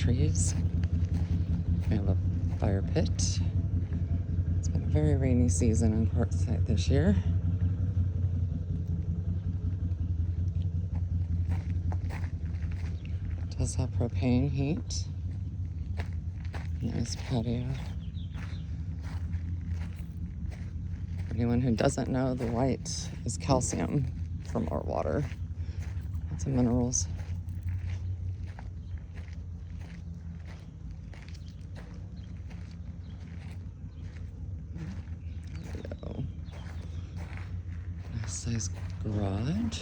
trees. We have a fire pit. It's been a very rainy season on Quartzsite this year. It does have propane heat. Nice patio. Anyone who doesn't know, the white is calcium from our water. Lots of minerals. There we go. Nice size garage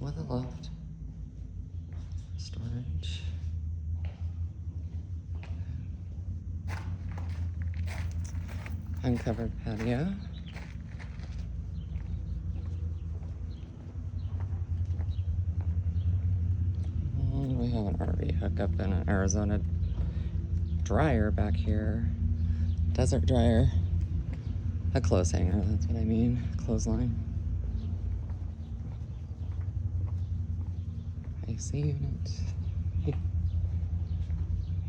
with a loft. Storage. Uncovered patio. And we have an RV hookup and an Arizona dryer back here. Desert dryer. A clothes hanger, that's what I mean. Clothesline. AC unit.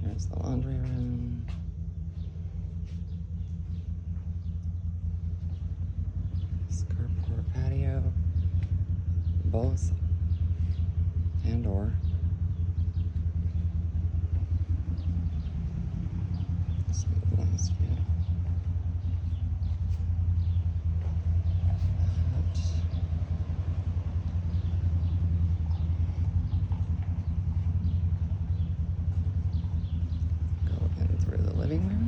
Here's the laundry room. Carport patio, both and or. Nice view. Go in through the living room.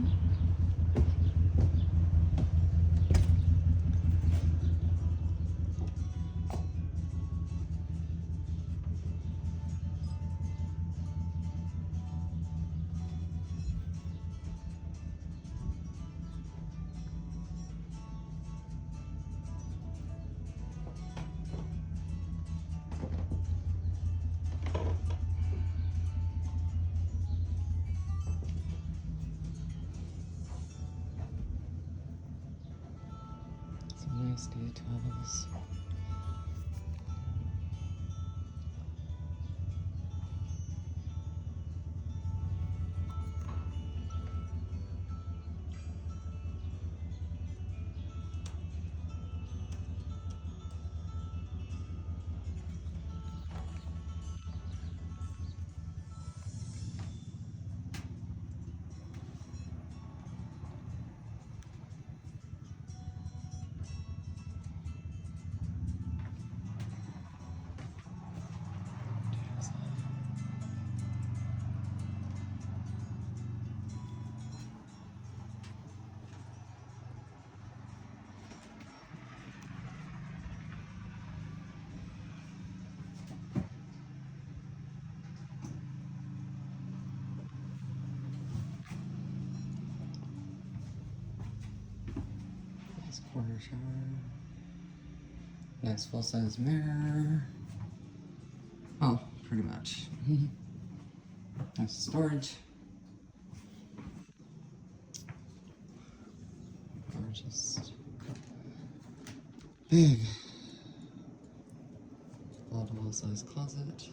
Some nice details. Nice corner shower. Nice full-size mirror. Oh, pretty much. Nice storage. Gorgeous. Big. Multiple size closet.